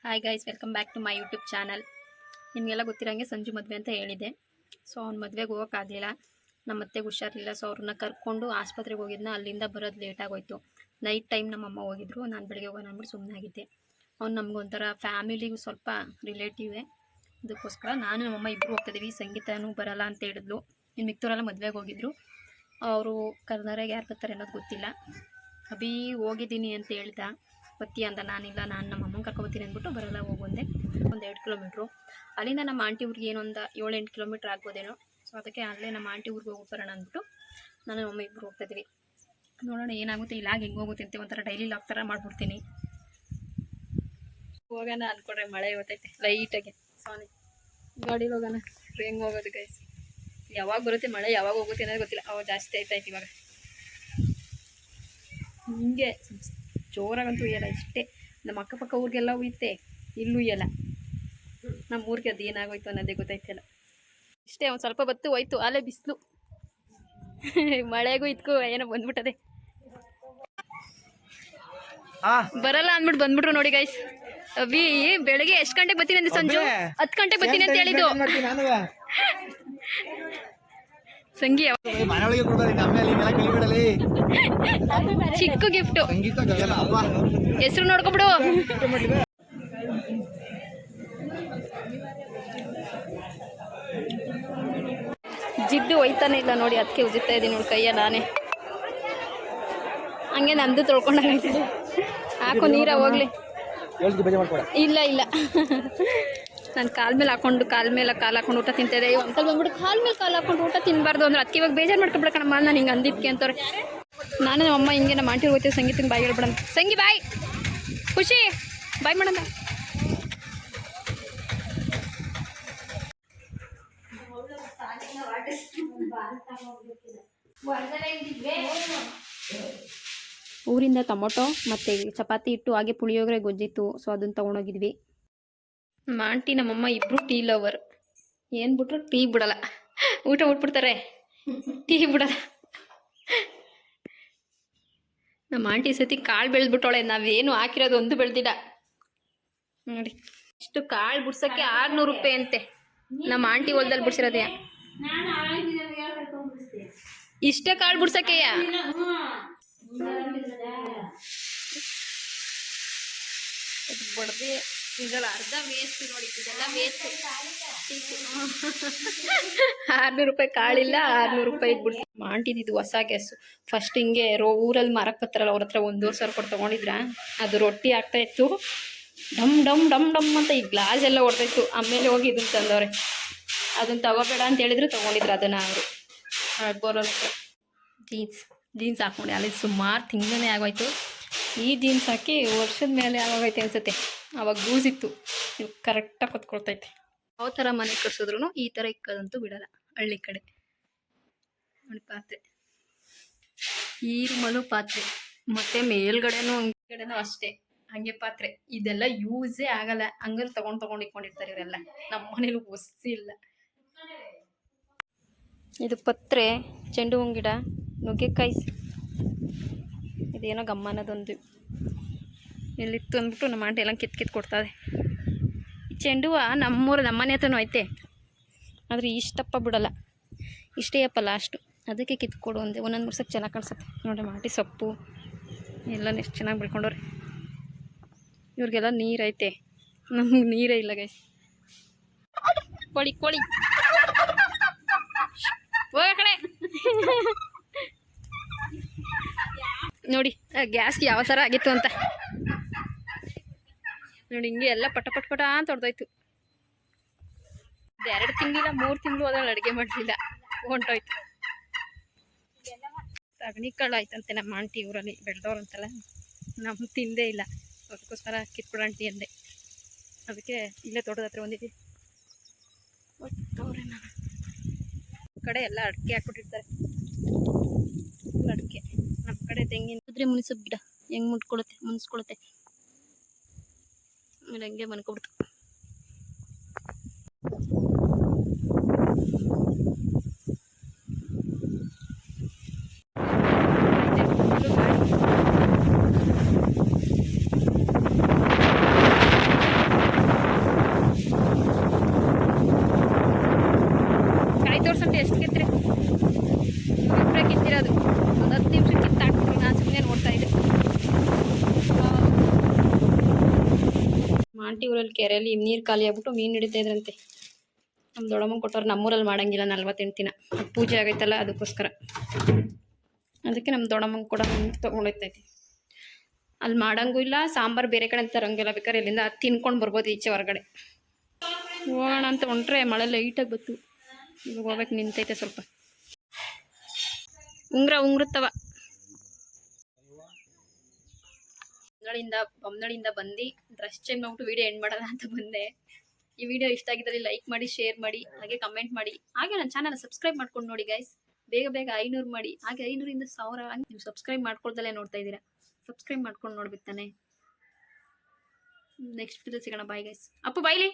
Hi guys, welcome back to my YouTube channel. ನಿಮಗೆಲ್ಲ ಗೊತ್ತಿರೋಂಗೆ ಸಂಜು ಮದುವೆ ಅಂತ ಹೇಳಿದೆ. ಸೊ ಅವ್ನ ಮದುವೆಗೆ ಹೋಗೋಕ್ಕಾಗಲಿಲ್ಲ. ನಮ್ಮ ಅತ್ತೆಗೆ ಹುಷಾರಿಲ್ಲ. ಸೊ ಅವ್ರನ್ನ ಕರ್ಕೊಂಡು ಆಸ್ಪತ್ರೆಗೆ ಹೋಗಿದ್ನ. ಅಲ್ಲಿಂದ ಬರೋದು ಲೇಟ್ ಆಗೋಯ್ತು. ನೈಟ್ ಟೈಮ್ ನಮ್ಮಮ್ಮ ಹೋಗಿದ್ರು. ನಾನು ಬೆಳಗ್ಗೆ ಹೋಗೋಣ ಅಂದ್ಬಿಟ್ಟು ಸುಮ್ಮನೆ ಆಗಿದ್ದೆ. ಅವ್ನು ನಮಗೊಂಥರ ಫ್ಯಾಮಿಲಿಗೂ ಸ್ವಲ್ಪ ರಿಲೇಟಿವೇ. ಅದಕ್ಕೋಸ್ಕರ ನಾನು ನಮ್ಮಮ್ಮ ಇಬ್ಬರು ಹೋಗ್ತಿದ್ದೀವಿ. ಸಂಗೀತನೂ ಬರಲ್ಲ ಅಂತ ಹೇಳಿದ್ಲು. ಇನ್ನು ಮಿಕ್ತವರೆಲ್ಲ ಮದುವೆಗೆ ಹೋಗಿದ್ರು. ಅವರು ಕರ್ನಾಟಕ ಯಾರು ಬರ್ತಾರೆ ಅನ್ನೋದು ಗೊತ್ತಿಲ್ಲ. ಅಭಿ ಹೋಗಿದ್ದೀನಿ ಅಂತ ಹೇಳ್ದ. ಬತ್ತಿ ಅಂದ. ನಾನಿಲ್ಲ, ನಾನು ನಮ್ಮ ಅಮ್ಮನ ಕರ್ಕೊಬತ್ತೀನಿ ಅಂದ್ಬಿಟ್ಟು ಬರಲ್ಲ ಹೋಗುವಂದೆ. ಒಂದು 2 ಕಿಲೋಮೀಟ್ರು ಅಲ್ಲಿಂದ ನಮ್ಮ ಆಂಟಿ ಊರಿಗೆ ಏನೊಂದು 7-8 ಕಿಲೋಮೀಟ್ರ್ ಆಗ್ಬೋದೇನೋ. ಸೊ ಅದಕ್ಕೆ ಅಲ್ಲೇ ನಮ್ಮ ಆಂಟಿ ಊರಿಗೆ ಹೋಗಿ ಬರೋಣ ಅಂದ್ಬಿಟ್ಟು ನಾನು ನಮ್ಮ ಇಬ್ಬರು ಹೋಗ್ತಾಯಿದ್ವಿ. ನೋಡೋಣ ಏನಾಗುತ್ತೆ. ಇಲ್ಲ ಹೆಂಗೆ ಹೋಗುತ್ತೆ ಅಂತ ಒಂಥರ ಡೈಲಿ ಲಾಗ್ ಥರ ಮಾಡ್ಬಿಡ್ತೀನಿ. ಹೋಗೋಣ ಅಂದ್ಕೊಂಡ್ರೆ ಮಳೆ ಇವತ್ತೈತೆ ಲೈಟಾಗಿ. ಸಾನಿ ಗಾಡಿ ಹೋಗೋಣ. ಹೆಂಗೆ ಹೋಗೋದು ಗೈಸ್? ಯಾವಾಗ ಬರುತ್ತೆ ಮಳೆ, ಯಾವಾಗ ಹೋಗುತ್ತೆ ಅನ್ನೋದು ಗೊತ್ತಿಲ್ಲ. ಅವಾಗ ಜಾಸ್ತಿ ಆಯ್ತಾಯ್ತು. ಇವಾಗ ಹಿಂಗೆ ಜೋರಾಗಂತೂ ಉಯ್ಯಲ್ಲ. ಇಷ್ಟೇ ನಮ್ಮ ಅಕ್ಕಪಕ್ಕ ಊರಿಗೆಲ್ಲ ಉಯ್ಯುತ್ತೆ, ಇಲ್ಲೂ ಉಯ್ಯಲ್ಲ. ನಮ್ಮ ಊರಿಗೆ ಅದು ಏನಾಗೋಯ್ತು ಅನ್ನೋದೇ ಗೊತ್ತಾಯ್ತಲ್ಲ. ಇಷ್ಟೇ ಒಂದು ಸ್ವಲ್ಪ ಬತ್ತು ಹೋಯ್ತು. ಅಲ್ಲೇ ಬಿಸಿಲು ಮಳೆಗೂ ಇದಕ್ಕೂ ಏನೋ ಬಂದ್ಬಿಟ್ಟದೆ. ಬರಲ್ಲ ಅಂದ್ಬಿಟ್ಟು ಬಂದ್ಬಿಟ್ರು ನೋಡಿ ಗೈಸ್. ಅವಿ ಬೆಳಗ್ಗೆ ಎಷ್ಟು ಗಂಟೆಗೆ ಬರ್ತೀನಿ ಅಂದೆ? ಸಂಜು 10 ಗಂಟೆಗೆ ಬರ್ತೀನಿ ಅಂತ ಹೇಳಿದ್ದು. ಸಂಗಿ ಚಿಕ್ಕ ಗಿಫ್ಟ್. ಹೆಸರು ನೋಡ್ಕೊಬಿಡು. ಜಿಡ್ಡು ಒಯ್ತಾನೆ ಇಲ್ಲ ನೋಡಿ. ಅದಕ್ಕೆ ಉಜ್ಜುತ್ತಾ ಇದ್ದೀನಿ ನೋಡಿ ಕೈಯ ನಾನೇ. ಹಂಗೆ ನಂದು ತೊಳ್ಕೊಂಡಾಗೈತೆ. ಹಾಕು ನೀರ ಹೋಗ್ಲಿ. ಇಲ್ಲ ಇಲ್ಲ ನಾನು ಕಾಲ ಮೇಲೆ ಹಾಕೊಂಡು ಕಾಲ ಹಾಕೊಂಡು ಊಟ ತಿಂತಿದ್ದೆ. ಅಂಕಲ್ ಬಂದ್ಬಿಟ್ಟು ಕಾಲ ಮೇಲೆ ಕಾಲು ಹಾಕೊಂಡು ಊಟ ತಿನ್ನಬಾರ್ದು ಅಂದ್ರೆ ಅದಕ್ಕೆ ಇವಾಗ ಬೇಜಾರು ಮಾಡ್ಕೊಬಿಡಕಣಮ್ಮ ನಾನು ಹಿಂಗೆ ಅಂದಿದ್ದಕ್ಕೆ ಅಂತವ್ರೆ. ನಾನು ನಮ್ಮ ಅಮ್ಮ ಹಿಂಗೆ ನಮ್ಮ ಆಂಟಿ ಹೋಗ್ತೀವಿ. ಸಂಗೀತಂಗೆ ಬಾಯ್ ಹೇಳ್ಬಿಡೋಣ. ಸಂಗಿ ಬಾಯ್. ಖುಷಿ ಬಾಯ್ ಮಾಡೋಣ. ಊರಿಂದ ಟೊಮೊಟೊ ಮತ್ತು ಚಪಾತಿ ಇಟ್ಟು ಹಾಗೆ ಪುಳಿಯೋಗರೆ ಗೊಜ್ಜಿತ್ತು. ಸೊ ಅದನ್ನು ತೊಗೊಂಡೋಗಿದ್ವಿ. ನಮ್ಮ ಆಂಟಿ ನಮ್ಮಮ್ಮ ಇಬ್ಬರು ಟೀ ಲವರ್. ಏನು ಬಿಟ್ರು ಟೀ ಬಿಡಲ್ಲ. ಊಟ ಬಿಟ್ಬಿಡ್ತಾರೆ, ಟೀ ಬಿಡಲ್ಲ. ನಮ್ಮ ಆಂಟಿ ಸತಿ ಕಾಳು ಬೆಳೆದ್ಬಿಟ್ಟವಳೆ. ನಾವೇನು ಹಾಕಿರೋದು ಒಂದು ಬೆಳೆದಿಲ್ಲ ನೋಡಿ. ಇಷ್ಟು ಕಾಳು ಬಿಡ್ಸೋಕ್ಕೆ 600 ರೂಪಾಯಿ ಅಂತೆ. ನಮ್ಮ ಆಂಟಿ ಹೊಲದಲ್ಲಿ ಬಿಡ್ಸಿರೋದೆಯಾ? ಇಷ್ಟೇ ಕಾಳು ಬಿಡ್ಸಕ್ಕೆಯ? ಬಡ್ದೆ ಇದೆಲ್ಲ ಅರ್ಧ ವೇಸ್ಟ್ ನೋಡಿ. ಇದೆಲ್ಲ ವೇಸ್ಟ್. 600 ರೂಪಾಯಿ ಕಾಳಿಲ್ಲ, 600 ರೂಪಾಯಿ ಬಿಡ್ಸಿ. ಆಂಟಿದ್ದು ಹೊಸ ಗ್ಯಾಸು. ಫಸ್ಟ್ ಹಿಂಗೆ ಊರಲ್ಲಿ ಮಾರಕ್ಕೆ ಬರ್ತಾರಲ್ಲ, ಅವ್ರ ಹತ್ರ 1,2,000 ಕೊಟ್ಟು ತೊಗೊಂಡಿದ್ರ. ಅದು ರೊಟ್ಟಿ ಆಗ್ತಾ ಇತ್ತು. ಡಮ್ ಡಮ್ ಡಮ್ ಡಮ್ ಅಂತ ಈ ಗ್ಲಾಸ್ ಎಲ್ಲ ಹೊಡೆದಾಯ್ತು. ಆಮೇಲೆ ಹೋಗಿ ಇದನ್ನು ತಂದವ್ರೆ. ಅದನ್ನು ತಗೋಬೇಡ ಅಂತ ಹೇಳಿದ್ರು ತೊಗೊಂಡಿದ್ರು ಅದನ್ನು ಅವರು. ಬೋರಲ್ ಜೀನ್ಸ್ ಹಾಕ್ಕೊಂಡೆ. ಅಲ್ಲಿ ಸುಮಾರು ತಿಂಗಳೇ ಆಗೋಯ್ತು. ಈ ಜೀನ್ಸ್ ಹಾಕಿ ವರ್ಷದ ಮೇಲೆ ಆಗೋಗೈತೆ ಅನ್ಸುತ್ತೆ. ಅವಾಗ ಗೂಸಿತ್ತು. ಇವು ಕರೆಕ್ಟಾಗಿ ಕೊತ್ಕೊಳ್ತೈತೆ. ಯಾವ ಥರ ಮನೆ ಕಟ್ಸಿದ್ರು ಈ ಥರ ಇಕ್ಕೋದಂತೂ ಬಿಡಲ್ಲ ಹಳ್ಳಿ ಕಡೆ. ನೋಡಿ ಪಾತ್ರೆ, ಈ ರೂಮಲ್ಲೂ ಪಾತ್ರೆ, ಮತ್ತು ಮೇಲ್ಗಡೆನೂ ಅಷ್ಟೇ ಹಂಗೆ ಪಾತ್ರೆ. ಇದೆಲ್ಲ ಯೂಸೇ ಆಗಲ್ಲ. ಹಂಗಲ್ಲಿ ತೊಗೊಂಡು ಇಟ್ಕೊಂಡಿರ್ತಾರೆ ಇವರೆಲ್ಲ. ನಮ್ಮ ಮನೇಲಿ ಇಲ್ಲ. ಇದು ಪತ್ರೆ, ಚೆಂಡು ಹೂವಿನ ಗಿಡ, ನುಗ್ಗೆಕಾಯಿ. ಇದೇನೋ ಗಮ್ಮನದೊಂದು ಎಲ್ಲಿತ್ತು ಅಂದ್ಬಿಟ್ಟು ನಮ್ಮ ಆಂಟಿ ಎಲ್ಲ ಕಿತ್ತು ಕೊಡ್ತಾರೆ. ಚೆಂಡು ಹೂವು ನಮ್ಮ ಮನೆ ಹತ್ರನೂ ಐತೆ. ಆದರೆ ಇಷ್ಟಪ್ಪ ಬಿಡಲ್ಲ. ಇಷ್ಟೇ ಅಪ್ಪ ಲಾಸ್ಟು. ಅದಕ್ಕೆ ಕಿತ್ಕೊಡು ಅಂದೆ. ಒಂದೊಂದು ಮುರ್ಸಕ್ಕೆ ಚೆನ್ನಾಗಿ ಕಾಣಿಸುತ್ತೆ ನೋಡಿ. ಮಾಟಿ ಸೊಪ್ಪು ಎಲ್ಲ ಎಷ್ಟು ಚೆನ್ನಾಗಿ ಬೆಳ್ಕೊಂಡವ್ರೆ. ಇವ್ರಿಗೆಲ್ಲ ನೀರೈತೆ, ನಮ್ಗೆ ನೀರೇ ಇಲ್ಲ ಗೈಸ್. ಕೋಳಿ ಹೋಗ ಕಡೆ ನೋಡಿ. ಗ್ಯಾಸ್ಗೆ ಯಾವ ಥರ ಆಗಿತ್ತು ಅಂತ ನೋಡಿ. ಹಿಂಗೆ ಎಲ್ಲ ಪಟ ಅಂತ ಹೊಡೆದೋಯ್ತು. 2 ತಿಂಗಳಿಲ್ಲ 3 ತಿಂಗಳು ಅದ್ರಲ್ಲಿ ಅಡುಗೆ ಮಾಡಲಿಲ್ಲ, ಹೊಂಟೋಯ್ತು. ಸಗಣಿ ಕಾಳು ಆಯ್ತಂತೆ ನಮ್ಮ ಆಂಟಿ ಊರಲ್ಲಿ ಬೆಳೆದವ್ರಂತಲ್ಲ. ನಮ್ಮ ತಿಂದೇ ಇಲ್ಲ. ಅದಕ್ಕೋಸ್ಕರ ಕಿತ್ಬಿಡ ಆಂಟಿ ಅಂದೆ. ಅದಕ್ಕೆ ಇಲ್ಲೇ ತೋಟದ ಹತ್ರ ಬಂದಿದ್ವಿ. ನಾನು ಕಡೆ ಎಲ್ಲ ಅಡಿಕೆ ಹಾಕ್ಬಿಟ್ಟಿರ್ತಾರೆ. ಅಡಿಕೆ. ನಮ್ಮ ಕಡೆ ತೆಂಗಿನ ಇದ್ರೆ ಮುನಿಸೋ ಗಿಡ ಹೆಂಗೆ ಮುನ್ಸ್ಕೊಳುತ್ತೆ. ಆಮೇಲೆ ಹಂಗೆ ಮನ್ಕೊಬಿಡ್ತು. ಆಂಟಿ ಊರಲ್ಲಿ ಕೆರೆಯಲ್ಲಿ ನೀರು ಖಾಲಿ ಆಗ್ಬಿಟ್ಟು ಮೀನು ಹಿಡಿತಾ ಇದ್ರಂತೆ. ನಮ್ಮ ದೊಡ್ಡಮ್ಮ ಕೊಟ್ಟವ್ರು. ನಮ್ಮೂರಲ್ಲಿ ಮಾಡಂಗಿಲ್ಲ 48 ದಿನ ಪೂಜೆ ಆಗೈತಲ್ಲ, ಅದಕ್ಕೋಸ್ಕರ. ಅದಕ್ಕೆ ನಮ್ಮ ದೊಡ್ಡಮ್ಮಂಗೆ ಕೂಡ ತೊಗೊಂಡೋಗ್ತೈತಿ. ಅಲ್ಲಿ ಮಾಡಂಗೂ ಇಲ್ಲ, ಸಾಂಬಾರು ಬೇರೆ ಕಡೆ ತರಂಗಿಲ್ಲ. ಬೇಕಾದ್ರೆ ಇಲ್ಲಿಂದ ತಿನ್ಕೊಂಡು ಬರ್ಬೋದು ಈಚೆ ಹೊರಗಡೆ. ಹೋಗೋಣ ಅಂತ ಹೊಂಟ್ರೆ ಮಳೆ ಲೈಟಾಗಿ ಬತ್ತು. ಇವಾಗ ಹೋಗ್ಬೇಕು, ನಿಂತೈತೆ ಸ್ವಲ್ಪ. ಉಂಗ್ರತ್ತವ ಬೊಮ್ಮನಳಿಯಿಂದ ಬಂದು ಡ್ರೆಸ್ ಚೇಂಜ್ ಮಾಡ್ಬಿಟ್ಟು ವಿಡಿಯೋ ಎಂಡ್ ಮಾಡೋಣ ಅಂತ ಬಂದೆ. ಈ ವಿಡಿಯೋ ಇಷ್ಟ ಆಗಿದ್ದಲ್ಲಿ ಲೈಕ್ ಮಾಡಿ, ಶೇರ್ ಮಾಡಿ, ಹಾಗೆ ಕಮೆಂಟ್ ಮಾಡಿ. ಹಾಗೆ ನನ್ನ ಚಾನಲ್ ಸಬ್ಸ್ಕ್ರೈಬ್ ಮಾಡ್ಕೊಂಡು ನೋಡಿ ಗೈಸ್. ಬೇಗ 500 ಮಾಡಿ. ಹಾಗೆ 500ರಿಂದ 1000 ನೀವು ಸಬ್ಸ್ಕ್ರೈಬ್ ಮಾಡ್ಕೊಳ್ದಲ್ಲೇ ನೋಡ್ತಾ ಇದ್ದೀರಾ. ಸಬ್ಸ್ಕ್ರೈಬ್ ಮಾಡ್ಕೊಂಡು ನೋಡ್ಬೇಕು ತಾನೆ. ನೆಕ್ಸ್ಟ್ ವಿಡಿಯೋ ಸಿಗೋಣ. Bye guys. ಅಪ್ಪು ಬಾಯ್ಲಿ.